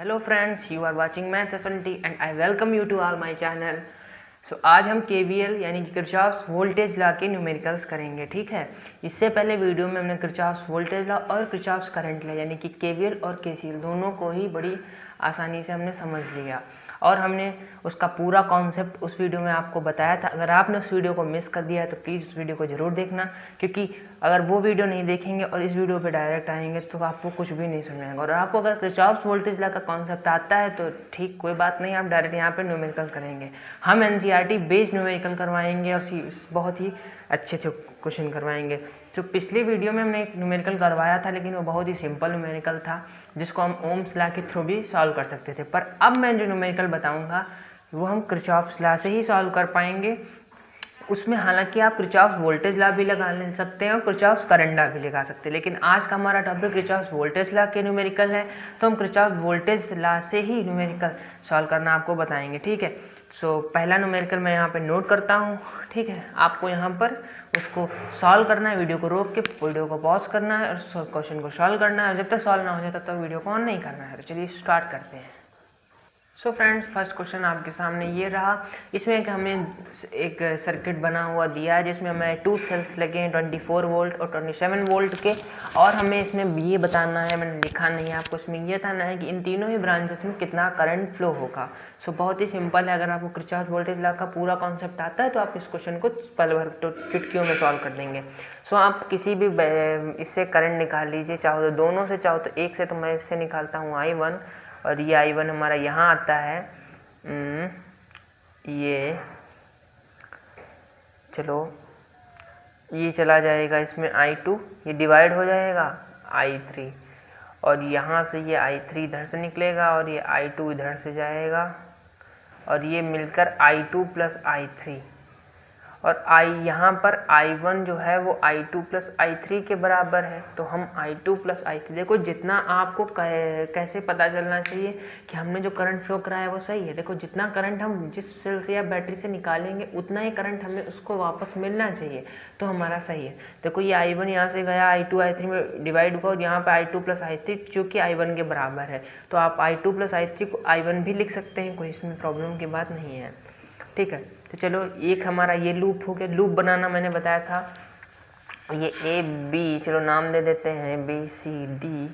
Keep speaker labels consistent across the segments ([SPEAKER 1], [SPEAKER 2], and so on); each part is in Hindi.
[SPEAKER 1] Hello friends, you are watching Maths Affinity and I welcome you to all my channel. So आज हम केवीएल यानी कि किरचॉफ्स वोल्टेज लॉ के न्यूमेरिकल्स करेंगे। ठीक है, इससे पहले वीडियो में हमने किरचॉफ्स वोल्टेज लॉ और किरचॉफ्स करंट लॉ यानी कि केवीएल और केसीएल दोनों को ही बड़ी आसानी से हमने समझ लिया और हमने उसका पूरा कॉन्सेप्ट उस वीडियो में आपको बताया था। अगर आपने उस वीडियो को मिस कर दिया है तो प्लीज़ उस वीडियो को ज़रूर देखना, क्योंकि अगर वो वीडियो नहीं देखेंगे और इस वीडियो पे डायरेक्ट आएंगे तो आपको कुछ भी नहीं समझाएगा। और आपको अगर किरचॉफ्स वोल्टेज लॉ का कॉन्सेप्ट आता है तो ठीक, कोई बात नहीं, आप डायरेक्ट यहाँ पे न्यूमेरिकल करेंगे। हम एनसीईआरटी बेस्ड न्यूमेरिकल करवाएंगे और बहुत ही अच्छे अच्छे क्वेश्चन करवाएंगे। तो पिछली वीडियो में हमने एक न्यूमेरिकल करवाया था, लेकिन वो बहुत ही सिंपल न्यूमेरिकल था जिसको हम ओम्स लॉ के थ्रू भी सॉल्व कर सकते थे। पर अब मैं जो न्यूमेरिकल बताऊंगा वो हम किरचॉफ्स लॉ से ही सॉल्व कर पाएंगे। उसमें हालांकि आप किरचॉफ्स वोल्टेज लॉ भी लगा ले सकते हैं और किरचॉफ्स करंट लॉ भी लगा सकते हैं, लेकिन आज का हमारा टॉपिक किरचॉफ्स वोल्टेज लॉ के न्यूमेरिकल है, तो हम किरचॉफ्स वोल्टेज लॉ से ही न्यूमेरिकल सॉल्व करना आपको बताएंगे। ठीक है, सो पहला न्यूमेरिकल मैं यहाँ पे नोट करता हूँ। ठीक है, आपको यहाँ पर उसको सॉल्व करना है, वीडियो को रोक के वीडियो को पॉज करना है और क्वेश्चन को सॉल्व करना है। जब तक सॉल्व ना हो जाए तब तक वीडियो को ऑन नहीं करना है। तो चलिए स्टार्ट करते हैं। सो फ्रेंड्स, फर्स्ट क्वेश्चन आपके सामने ये रहा। इसमें एक हमें एक सर्किट बना हुआ दिया है जिसमें हमें 2 सेल्स लगे हैं 24 वोल्ट और 27 वोल्ट के, और हमें इसमें ये बताना है, मैंने लिखा नहीं है आपको, इसमें ये बताना है कि इन तीनों ही ब्रांचेस में कितना करंट फ्लो होगा। सो बहुत ही सिंपल है। अगर आपको किरचॉफ्स वोल्टेज लॉ का पूरा कॉन्सेप्ट आता है तो आप इस क्वेश्चन को पल भर तो चुटकियों में सॉल्व कर देंगे। सो आप किसी भी इससे करंट निकाल लीजिए, चाहो तो दोनों से, चाहो तो एक से। तो मैं इससे निकालता हूँ I1 और ये I1 हमारा यहाँ आता है। ये चलो, ये चला जाएगा इसमें I2, ये डिवाइड हो जाएगा I3, और यहाँ से ये I3 इधर से निकलेगा और ये I2 इधर से जाएगा और ये मिलकर I2 प्लस I3, और यहाँ पर I1 जो है वो I2 प्लस I3 के बराबर है। तो हम I2 प्लस I3, देखो जितना आपको कैसे पता चलना चाहिए कि हमने जो करंट फ्लो कराया है वो सही है। देखो जितना करंट हम जिस सेल से या बैटरी से निकालेंगे उतना ही करंट हमें उसको वापस मिलना चाहिए, तो हमारा सही है। देखो ये I1 यहाँ से गया, I2 I3 में डिवाइड हुआ और यहाँ पर I2 प्लस I3 जो कि I1 के बराबर है, तो आप I2 प्लस I3 को I1 भी लिख सकते हैं, कोई इसमें प्रॉब्लम की बात नहीं है। ठीक है, तो चलो एक हमारा ये लूप हो गया। लूप बनाना मैंने बताया था, ये A B, चलो नाम दे देते हैं ABCDEF।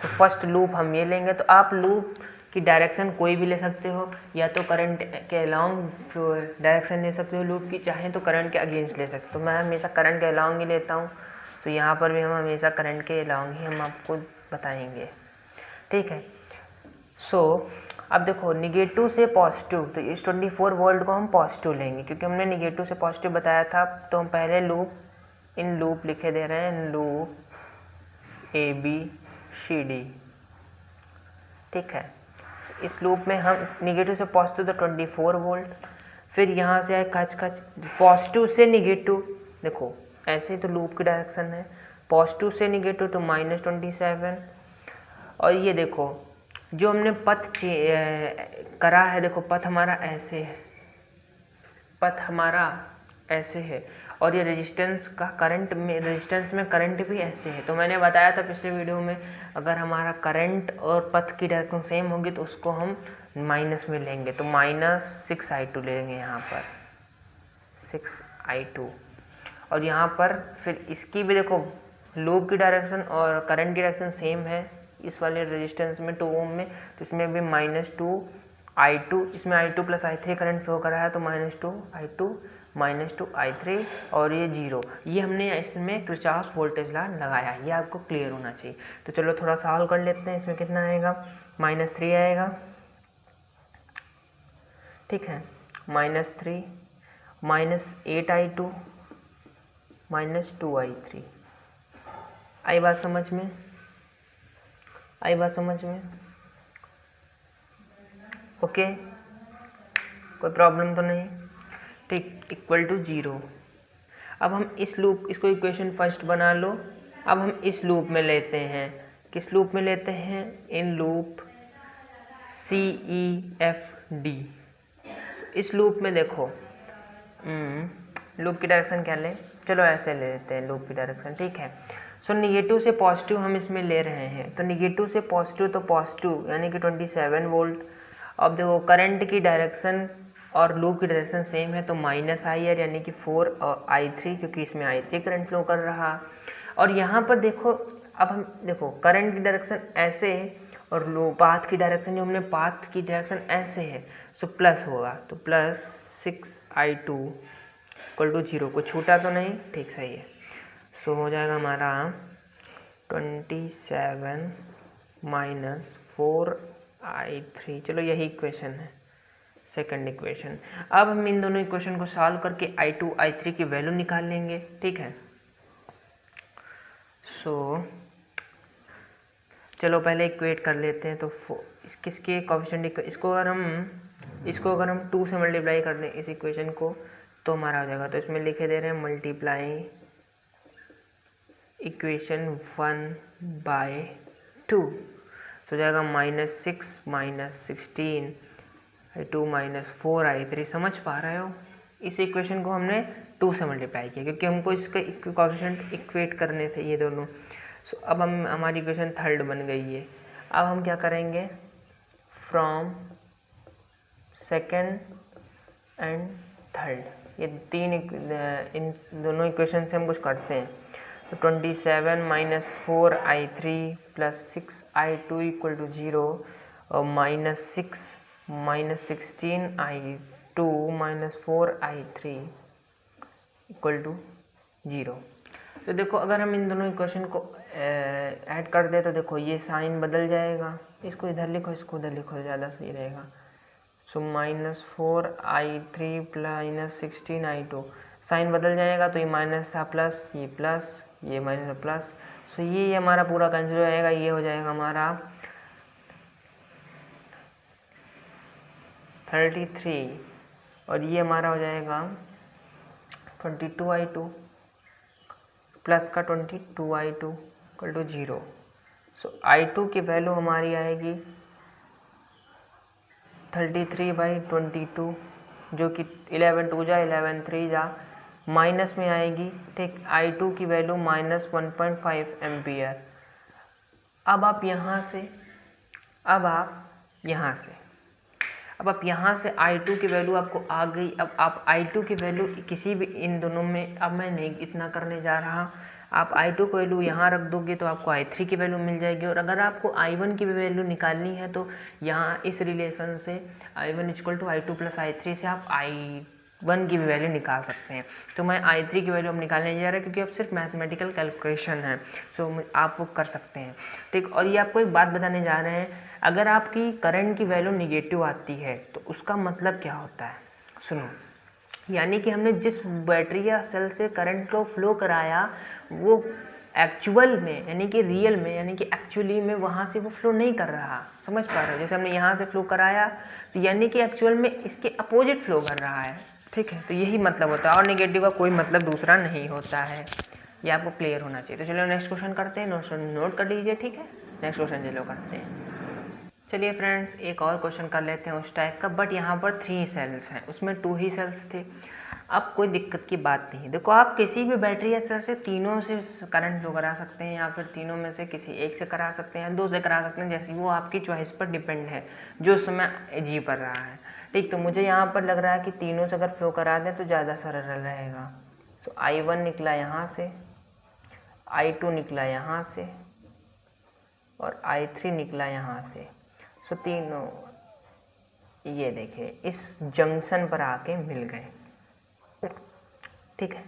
[SPEAKER 1] सो फर्स्ट लूप हम ये लेंगे। तो आप लूप की डायरेक्शन कोई भी ले सकते हो, या तो करंट के अलाउंग डायरेक्शन ले सकते हो लूप की, चाहे तो करंट के अगेंस्ट ले सकते हो। मैं हमेशा करंट के अलाउंग ही लेता हूँ, तो यहाँ पर भी हम हमेशा करंट के अलाउंग ही हम आपको बताएंगे। ठीक है, सो अब देखो निगेटिव से पॉजिटिव, तो इस 24 वोल्ट को हम पॉजिटिव लेंगे क्योंकि हमने निगेटिव से पॉजिटिव बताया था। तो हम पहले इन लूप लिखे दे रहे हैं, लूप ABCD। ठीक है, इस लूप में हम निगेटिव से पॉजिटिव तो 24 वोल्ट, फिर यहाँ से आए खच पॉजिटिव से निगेटिव, देखो ऐसे तो लूप की डायरेक्शन है, पॉजिटिव से निगेटिव तो -27, और ये देखो जो हमने पथ करा है, देखो पथ हमारा ऐसे है, पथ हमारा ऐसे है, और ये रेजिस्टेंस का करंट में, रेजिस्टेंस में करंट भी ऐसे है। तो मैंने बताया था पिछले वीडियो में, अगर हमारा करंट और पथ की डायरेक्शन सेम होगी तो उसको हम माइनस में लेंगे, तो -6I2 लेंगे यहाँ पर, 6I2। और यहाँ पर फिर इसकी भी देखो लूप की डायरेक्शन और करंट की डायरेक्शन सेम है इस वाले रेजिस्टेंस में 2 ओम में, तो इसमें भी -2I2, इसमें I2 plus I3 current flow करा है, तो -2I2 -2I3 और ये 0। ये हमने इसमें किरचॉफ्स वोल्टेज लॉ लगाया है, ये आपको क्लियर होना चाहिए। तो चलो थोड़ा सॉल्व कर लेते हैं। इसमें कितना आएगा, -3 आएगा। ठीक है, -3 -8I2 -2I3। आई बात समझ में? आई बात समझ में? ओके, कोई प्रॉब्लम तो नहीं? ठीक, इक्वल टू 0। अब हम इस लूप, इसको इक्वेशन फर्स्ट बना लो। अब हम इस लूप में लेते हैं, किस लूप में लेते हैं, इन लूप CEFD। इस लूप में देखो लूप की डायरेक्शन क्या लें, चलो ऐसे ले लेते हैं लूप की डायरेक्शन। ठीक है, सो निगेटिव से पॉजिटिव हम इसमें ले रहे हैं, तो निगेटिव से पॉजिटिव तो पॉजिटिव यानी कि 27 वोल्ट। अब देखो करंट की डायरेक्शन और लूप की डायरेक्शन सेम है, तो माइनस आई आर यानी कि 4 और I3, क्योंकि इसमें I3 करंट फ्लो कर रहा। और यहाँ पर देखो, अब हम देखो करंट की डायरेक्शन ऐसे है और लो पाथ की डायरेक्शन, जो हमने पाथ की डायरेक्शन ऐसे है, सो प्लस होगा, तो प्लस 6I2 इक्वल टू 0। को छूटा तो नहीं, ठीक सही है। सो हो जाएगा हमारा 27 माइनस 4I3। चलो यही इक्वेशन है, सेकंड इक्वेशन। अब हम इन दोनों इक्वेशन को सॉल्व करके I2 I3 की वैल्यू निकाल लेंगे, ठीक है। सो चलो पहले इक्वेट कर लेते हैं। तो किसके कोएफिशिएंट, इसको अगर हम 2 से मल्टीप्लाई कर दें इस इक्वेशन को, तो हमारा हो जाएगा। तो इसमें लिखे दे रहे हैं मल्टीप्लाई इक्वेशन 1 बाय 2, तो हो जाएगा -6 माइनस 16 I2 माइनस 4I3। समझ पा रहे हो, इस इक्वेशन को हमने 2 से मल्टीप्लाई किया क्योंकि हमको इसके कोएफिशिएंट इक्वेट करने थे ये दोनों। सो अब हमारी इक्वेशन थर्ड बन गई है। अब हम क्या करेंगे, फ्रॉम सेकंड एंड थर्ड, ये तीन इन दोनों इक्वेशन से हम कुछ करते हैं। तो 27 minus 4I3 plus 6I2 equal to 0 और -6 minus 16I2 minus 4I3 equal to 0। तो देखो अगर हम इन दोनों इक्वेशन को ऐड कर दे तो देखो ये साइन बदल जाएगा, इसको इधर लिखो, इसको उधर लिखो, ज़्यादा सही रहेगा। सो -4I3 प्लस -16I2, साइन बदल जाएगा, तो ये माइनस था प्लस, ये प्लस, ये माइनस प्लस। सो ये हमारा पूरा कैंसिल हो जाएगा, ये हो जाएगा हमारा 33 और ये हमारा हो जाएगा 22I2 प्लस का 22I2 equal to 0। So I2 की वैल्यू हमारी आएगी 33/22, जो कि 11 2 जा 11 3 जा, माइनस में आएगी, ठीक। I2 की वैल्यू -1.5 एम्पियर। अब आप यहाँ से I2 की वैल्यू आपको आ गई। अब आप I2 की वैल्यू किसी भी इन दोनों में, अब मैं नहीं इतना करने जा रहा, आप I2 की वैल्यू यहाँ रख दोगे तो आपको I3 की वैल्यू मिल जाएगी। और अगर आपको I1 की वैल्यू निकालनी है तो यहाँ इस रिलेशन से I1 equal to I2 plus I3 से आप I1 की भी वैल्यू निकाल सकते हैं। तो मैं I3 की वैल्यू हम निकालने जा रहे हैं क्योंकि अब सिर्फ मैथमेटिकल कैलकुलेशन है, सो आप वो कर सकते हैं, ठीक। और ये आपको एक बात बताने जा रहे हैं, अगर आपकी करंट की वैल्यू निगेटिव आती है तो उसका मतलब क्या होता है, सुनो। यानी कि हमने जिस बैटरी या सेल से करंट को फ्लो कराया वो एक्चुअल में यानी कि रियल में यानी कि एक्चुअली में वहाँ से वो फ्लो नहीं कर रहा। समझ पा रहे हो, जैसे हमने यहाँ से फ्लो कराया तो यानी कि एक्चुअल में इसके अपोजिट फ्लो कर रहा है, ठीक है। तो यही मतलब होता है और नेगेटिव का कोई मतलब दूसरा नहीं होता है, ये आपको क्लियर होना चाहिए। तो चलो नेक्स्ट क्वेश्चन करते हैं, नोट कर लीजिए, ठीक है। नेक्स्ट क्वेश्चन चलो करते हैं। चलिए फ्रेंड्स एक और क्वेश्चन कर लेते हैं उस टाइप का, बट यहाँ पर 3 सेल्स हैं, उसमें 2 ही सेल्स थे। अब कोई दिक्कत की बात नहीं। देखो आप किसी भी बैटरी या सेल से तीनों से करंट फ्लो करा सकते हैं या फिर तीनों में से किसी एक से करा सकते हैं, 2 से करा सकते हैं, जैसे वो आपकी चॉइस पर डिपेंड है जो उस समय जी पर रहा है, ठीक। तो मुझे यहाँ पर लग रहा है कि तीनों से अगर फ्लो करा दें तो ज़्यादा सरल रहेगा। तो I1 निकला यहाँ से, I2 निकला यहाँ से और I3 निकला यहाँ से। सो तीनों ये देखिए इस जंक्शन पर आके मिल गए, ठीक है।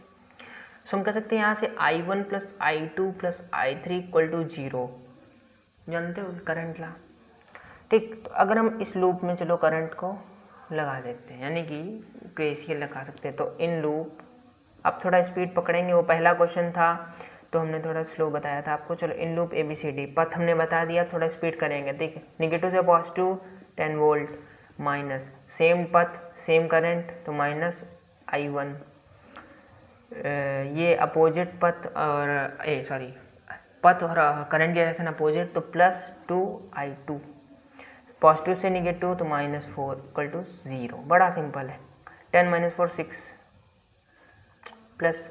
[SPEAKER 1] सो हम कह सकते हैं यहाँ से I1 plus I2 plus I3 equal to 0, जानते हो करंट ला, ठीक। तो अगर हम इस लूप में चलो करंट को लगा देते हैं यानी कि KCL लगा सकते हैं। तो इन लूप, अब थोड़ा स्पीड पकड़ेंगे, वो पहला क्वेश्चन था तो हमने थोड़ा स्लो बताया था आपको। चलो इन लूप ABCD पथ हमने बता दिया, थोड़ा स्पीड करेंगे, ठीक है। निगेटिव से पॉजिटिव 10 वोल्ट माइनस सेम पथ सेम करंट तो -I1, ये अपोजिट पथ और पथ और करंट डायरेक्शन अपोजिट तो +2I2, पॉजिटिव से निगेटिव तो -4 इक्वल टू 0। बड़ा सिंपल है, 10 - 4 6 plus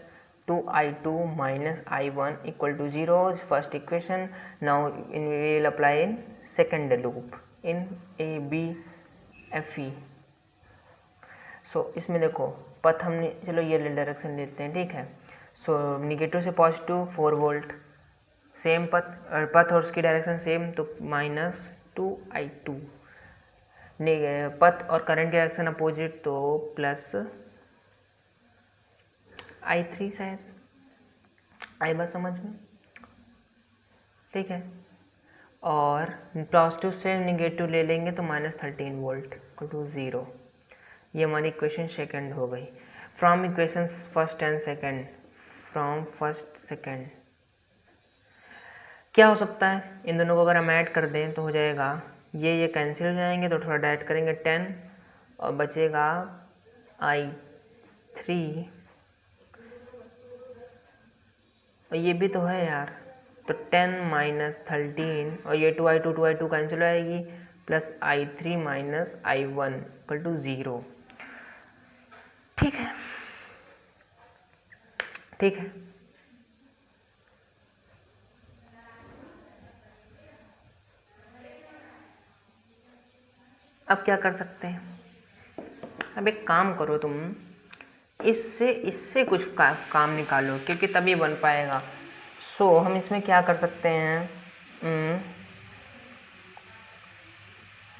[SPEAKER 1] 2i2 minus i1 equal to 0 is first equation. Now we will apply in second loop in a b f e. सो इसमें देखो पथ हमने, चलो ये डायरेक्शन लेते हैं, ठीक है। सो निगेटिव से पॉजिटिव 4 वोल्ट, सेम पथ और उसकी डायरेक्शन सेम, तो -2i2। पथ और करंट की डायरेक्शन अपोजिट, तो +i3 शायद। आई बात समझ में, ठीक है। और पॉजिटिव से निगेटिव ले लेंगे तो -13 वोल्ट टू 0। ये हमारी इक्वेशन सेकंड हो गई। From equation first and second, from first second क्या हो सकता है, इन दोनों को अगर हम ऐड कर दें तो हो जाएगा, ये कैंसिल हो जाएंगे, तो थोड़ा ऐड करेंगे 10 और बचेगा i3, और ये भी तो है यार, तो 10 - 13 और ये 2i2 कैंसिल हो जाएगी, plus i3 - i1 equal to 0। ठीक है, ठीक है। अब क्या कर सकते हैं, अब एक काम करो तुम, इससे कुछ काम निकालो, क्योंकि तभी बन पाएगा। सो हम इसमें क्या कर सकते हैं,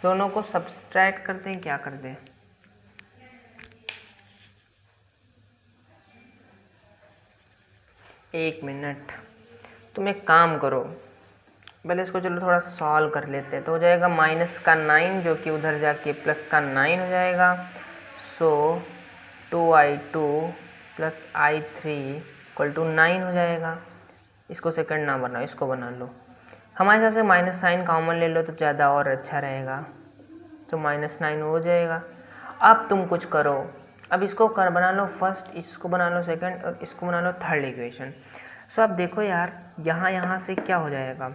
[SPEAKER 1] दोनों को सब्सट्रैक्ट करते हैं, क्या कर दें, एक मिनट, तुम एक काम करो, पहले इसको चलो थोड़ा सॉल्व कर लेते हैं। तो हो जाएगा -9 जो कि उधर जाके +9 हो जाएगा। सो 2i2 + i3 = 9 हो जाएगा। इसको सेकंड ना बनाओ, इसको बना लो। हमारे हिसाब से माइनस साइन कॉमन ले लो तो ज़्यादा और अच्छा रहेगा, तो -9 हो जाएगा। अब तुम कुछ करो, अब इसको बना लो फर्स्ट, इसको बना लो सेकंड, और इसको बना लो थर्ड इक्वेशन। सो अब देखो यार, यहाँ से क्या हो जाएगा,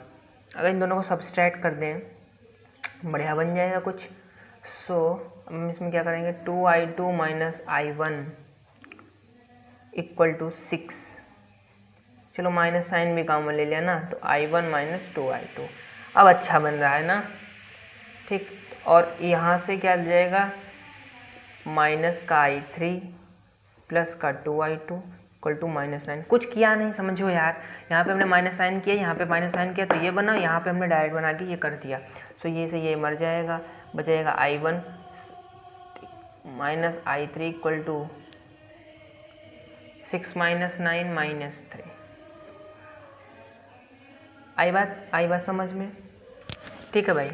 [SPEAKER 1] अगर इन दोनों को सब्सट्रैक्ट कर दें बढ़िया बन जाएगा कुछ। सो हम इसमें क्या करेंगे, 2i2 - i1 = 6। चलो माइनस साइन भी कॉमन ले लिया ना, तो i1 - 2i2 अब अच्छा बन रहा है ना, ठीक। और यहाँ से क्या जाएगा, माइनस का i3 प्लस का 2i2 = -9। कुछ किया नहीं, समझो यार, यहाँ पे हमने माइनस साइन किया, यहाँ पे माइनस साइन किया, तो ये बना, यहाँ पे हमने डायरेक्ट बना के ये कर दिया। सो ये से ये मर जाएगा, बचेगा i1 - i3 = 6 - 9 - 3। आई बात समझ में, ठीक है भाई।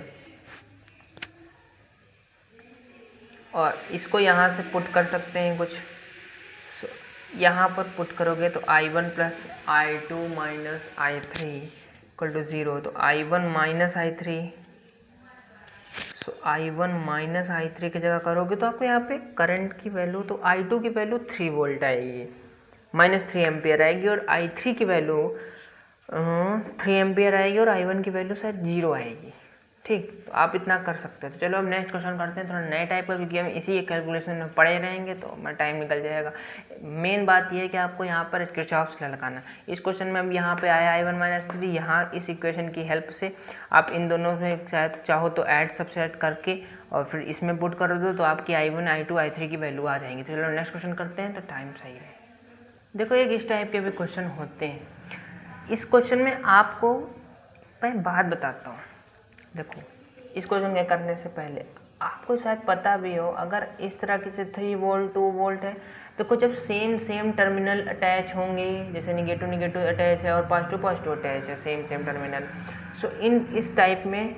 [SPEAKER 1] और इसको यहाँ से पुट कर सकते हैं कुछ, यहाँ पर पुट करोगे तो i1 + i2 - i3 = 0, तो i1 - i3, सो i1 - i3 की जगह करोगे तो आपको यहाँ पे करंट की वैल्यू, तो i2 की वैल्यू 3 वोल्ट आएगी, -3 एम्पियर आएगी, और i3 की वैल्यू 3 एम्पियर आएगी, और i1 की वैल्यू शायद 0 आएगी, ठीक। तो आप इतना कर सकते हो। तो चलो अब नेक्स्ट क्वेश्चन करते हैं, थोड़ा नए टाइप का, क्योंकि हम इसी कैलकुलेशन में पड़े रहेंगे तो हमारा टाइम निकल जाएगा। मेन बात यह है कि आपको यहाँ पर किरचॉफ्स लॉ लगाना। इस क्वेश्चन में अब यहाँ पे आया i1 - 3, यहाँ इस इक्वेशन की हेल्प से आप इन दोनों में शायद चाहो तो ऐड सब्सट्रैक्ट करके और फिर इसमें पुट कर दो, तो आपकी i1 i2 i3 की वैल्यू आ जाएंगी। तो चलो नेक्स्ट क्वेश्चन करते हैं, तो टाइम सही है। देखो एक इस टाइप के भी क्वेश्चन होते हैं। इस क्वेश्चन में आपको मैं बात बताता हूँ, देखो इस क्वेश्चन के करने से पहले आपको शायद पता भी हो, अगर इस तरह के से 3 वोल्ट 2 वोल्ट है, तो कुछ जब सेम टर्मिनल अटैच होंगे, जैसे निगेटिव अटैच है और पॉजिटिव अटैच है, सेम टर्मिनल। सो इस टाइप में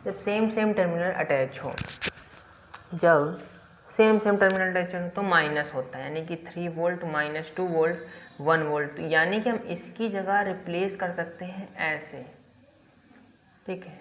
[SPEAKER 1] जब सेम टर्मिनल अटैच हो, जब सेम टर्मिनल अटैच हो तो माइनस होता है, यानी कि 3 वोल्ट - 2 वोल्ट 1 वोल्ट, यानी कि हम इसकी जगह रिप्लेस कर सकते हैं ऐसे, ठीक है।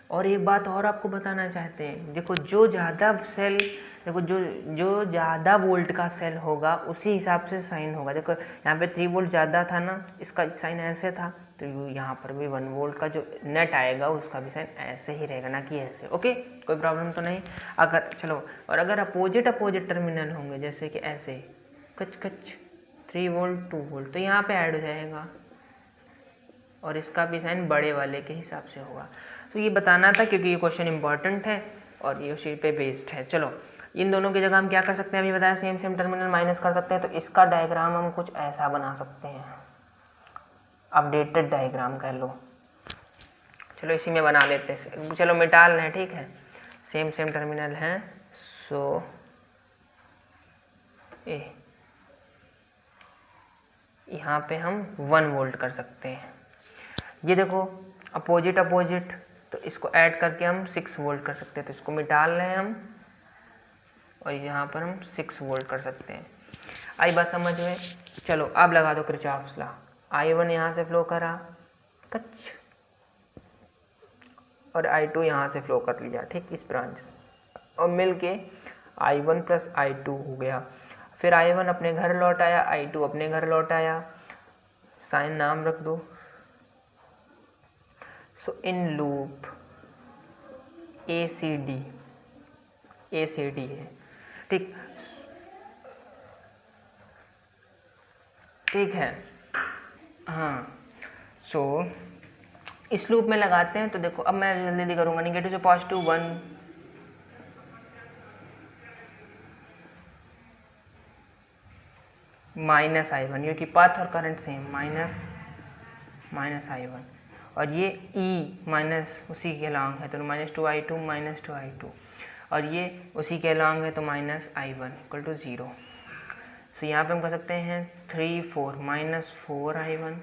[SPEAKER 1] और एक बात और आपको बताना चाहते हैं, देखो जो ज़्यादा सेल, देखो जो ज़्यादा वोल्ट का सेल होगा उसी हिसाब से साइन होगा। देखो यहाँ पे 3 वोल्ट ज़्यादा था ना, इसका साइन ऐसे था, तो यहाँ पर भी 1 वोल्ट का जो नेट आएगा उसका भी साइन ऐसे ही रहेगा, ना कि ऐसे। ओके, कोई प्रॉब्लम तो नहीं। अगर चलो, और अगर अपोजिट टर्मिनल होंगे, जैसे कि ऐसे कच 3 वोल्ट 2 वोल्ट, तो यहाँ पे ऐड हो जाएगा और इसका भी साइन बड़े वाले के हिसाब से होगा। तो ये बताना था क्योंकि ये क्वेश्चन इंपॉर्टेंट है और ये उसी पे बेस्ड है। चलो इन दोनों की जगह हम क्या कर सकते हैं, अभी बताया सेम सेम टर्मिनल माइनस कर सकते हैं, तो इसका डायग्राम हम कुछ ऐसा बना सकते हैं, अपडेटेड डायग्राम कह लो। चलो इसी में बना लेते हैं, चलो मिटा लें, ठीक है, सेम सेम टर्मिनल हैं। सो यहाँ पे हम 1 वोल्ट कर सकते हैं। ये देखो अपोजिट अपोजिट, तो इसको ऐड करके हम 6 वोल्ट कर सकते हैं, तो इसको मिटा लें हम और यहाँ पर हम 6 वोल्ट कर सकते हैं। आई बात समझ में? चलो अब लगा दो किरचॉफ्स लॉ। I1 यहाँ से फ्लो करा कच और I2 यहाँ से फ्लो कर लिया, ठीक, इस ब्रांच और मिल के I1 प्लस I2 हो गया। फिर I1 अपने घर लौट आया, I2 अपने घर लौट आया, साइन नाम रख दो। सो इन लूप ACD है, ठीक ठीक है, हाँ। सो इस लूप में लगाते हैं, तो देखो अब मैं जल्दी जल्दी करूँगा, निगेटिव से पॉजिटिव 1 माइनस I1, क्योंकि पाथ और करंट सेम, माइनस I1 और ये E माइनस उसी के अलॉन्ग है, तो -2I2 -2I2 और ये उसी के अलॉन्ग है, तो -I1 इक्वल टू 0। सो यहाँ पे हम कर सकते हैं 3 4 -4I1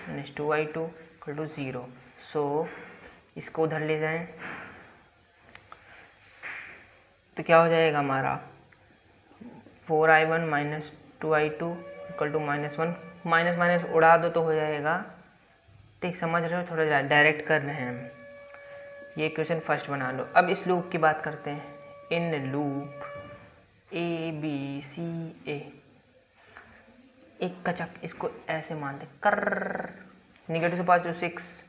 [SPEAKER 1] -2I2 इक्वल टू 0। सो इसको उधर ले जाएं तो क्या हो जाएगा हमारा 4I1 -2I2 equal to -1, minus minus उड़ा दो तो हो जाएगा, ठीक, समझ रहे हो, थोड़ा डायरेक्ट कर रहे हैं हम। ये इक्वेशन फर्स्ट बना लो। अब इस लूप की बात करते हैं, इन लूप ABCA एक कचक, इसको ऐसे मानते कर, निगेटिव से पॉजिटिव 6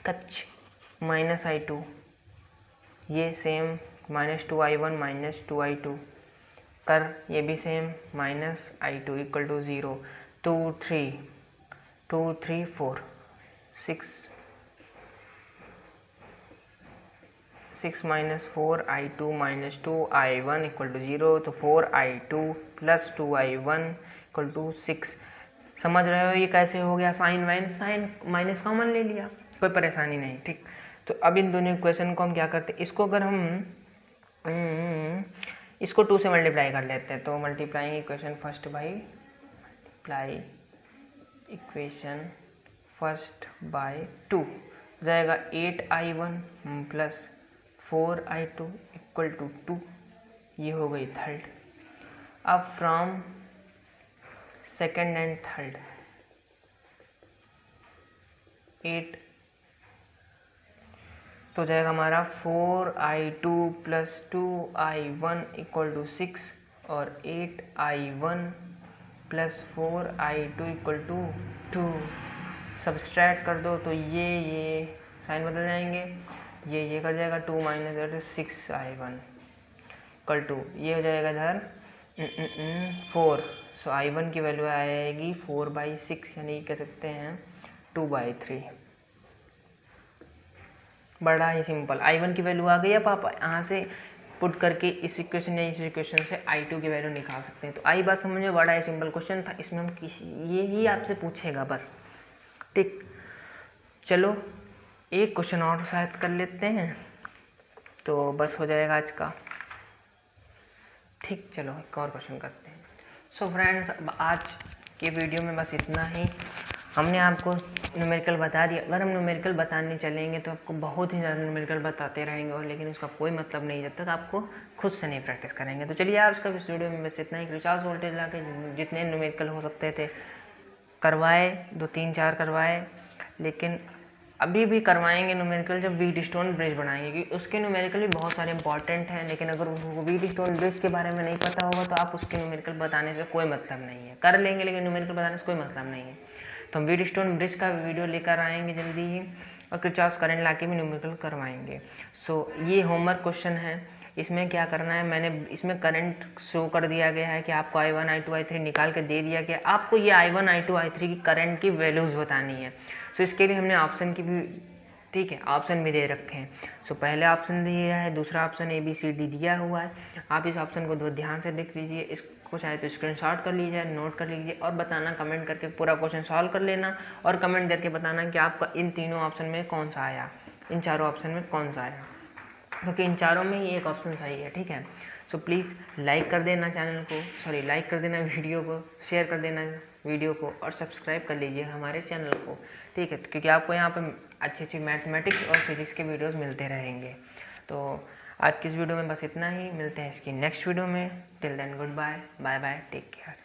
[SPEAKER 1] कच -I2, ये सेम -2I1 -2I2 कर, ये भी same -I2 equal to 0, 2 3 4 6 -4I2 -2I1 equal to 0, तो 4I2 plus 2I1 equal to 6। समझ रहे हो ये कैसे हो गया, साइन माइनस कॉमन ले लिया, कोई परेशानी नहीं, ठीक। तो अब इन दोनों इक्वेशन को हम क्या करते हैं, इसको अगर हम इसको 2 से मल्टीप्लाई कर लेते हैं, तो multiplying equation first by multiply equation first by 2 हो जाएगा 8I1 plus 4I2 equal to 2, ये हो गई थर्ड। अब फ्रॉम सेकेंड एंड थर्ड 8 तो हो जाएगा हमारा 4I2 plus 2I1 equal to 6 और 8I1 plus 4I2 equal to 2। Subtract कर दो तो ये साइन बदल जाएंगे, ये कर जाएगा 2 माइनस 6I1 इक्वल टू, ये हो जाएगा इधर 4। सो I1 की वैल्यू आएगी 4/6, यानी कह सकते हैं 2/3। बड़ा ही सिंपल, I1 की वैल्यू आ गई। अब आप यहाँ से पुट करके इस इक्वेशन या इस इक्वेशन से I2 की वैल्यू निकाल सकते हैं। तो आई बात समझ में, बड़ा ही सिंपल क्वेश्चन था, इसमें हम ये ही आपसे पूछेगा बस, ठीक। चलो एक क्वेश्चन और शायद कर लेते हैं तो बस हो जाएगा आज का, ठीक। चलो एक और क्वेश्चन करते हैं। सो फ्रेंड्स, आज के वीडियो में बस इतना ही। हमने आपको न्यूमेरिकल बता दिया। अगर हम न्यूमेरिकल बताने चलेंगे तो आपको बहुत ही ज़्यादा न्यूमेरिकल बताते रहेंगे, और लेकिन उसका कोई मतलब नहीं जब तक आपको खुद से नहीं प्रैक्टिस करेंगे। तो चलिए आज का इस वीडियो में बस इतना ही। किरचॉफ वोल्टेज ला के जितने न्यूमेरिकल हो सकते थे करवाए, 2-3-4 करवाए, लेकिन अभी भी करवाएंगे न्यूमेरिकल जब व्हीटस्टोन ब्रिज बनाएंगे, क्योंकि उसके न्यूमेरिकल भी बहुत सारे इंपॉर्टेंट हैं। लेकिन अगर उनको व्हीटस्टोन ब्रिज के बारे में नहीं पता होगा तो आप उसके न्यूमेरिकल बताने से कोई मतलब नहीं है। कर लेंगे लेकिन न्यूमेरिकल बताने से कोई मतलब नहीं है। तो हम व्हीटस्टोन ब्रिज का वीडियो लेकर आएंगे जल्दी ही, और किरचॉफ करंट ला के भी न्यूमेरिकल करवाएंगे। सो ये होमवर्क क्वेश्चन है, इसमें क्या करना है, मैंने इसमें करंट शो कर दिया गया है कि आपको I1 I2 I3 निकाल के दे दिया गया। आपको ये I1 I2 I3 की करंट की वैल्यूज़ बतानी है। सो इसके लिए हमने ऑप्शन की भी, ठीक है, ऑप्शन भी दे रखे हैं। सो पहले ऑप्शन दिया है, दूसरा ऑप्शन ABCD दिया हुआ है। आप इस ऑप्शन को ध्यान से देख लीजिए, इसको चाहे तो स्क्रीनशॉट कर लीजिए, नोट कर लीजिए और बताना, कमेंट करके पूरा क्वेश्चन सॉल्व कर लेना और कमेंट करके बताना कि आपका इन तीनों ऑप्शन में कौन सा आया, इन चारों ऑप्शन में कौन सा आया, क्योंकि इन चारों में ही एक ऑप्शन सही है, ठीक है। सो प्लीज़ लाइक कर देना चैनल को, सॉरी लाइक कर देना वीडियो को, शेयर कर देना वीडियो को और सब्सक्राइब कर लीजिए हमारे चैनल को, ठीक है, क्योंकि आपको यहाँ पे अच्छी मैथमेटिक्स और फिजिक्स के वीडियोस मिलते रहेंगे। तो आज की इस वीडियो में बस इतना ही, मिलते हैं इसकी नेक्स्ट वीडियो में। Till then good bye, bye bye, take care.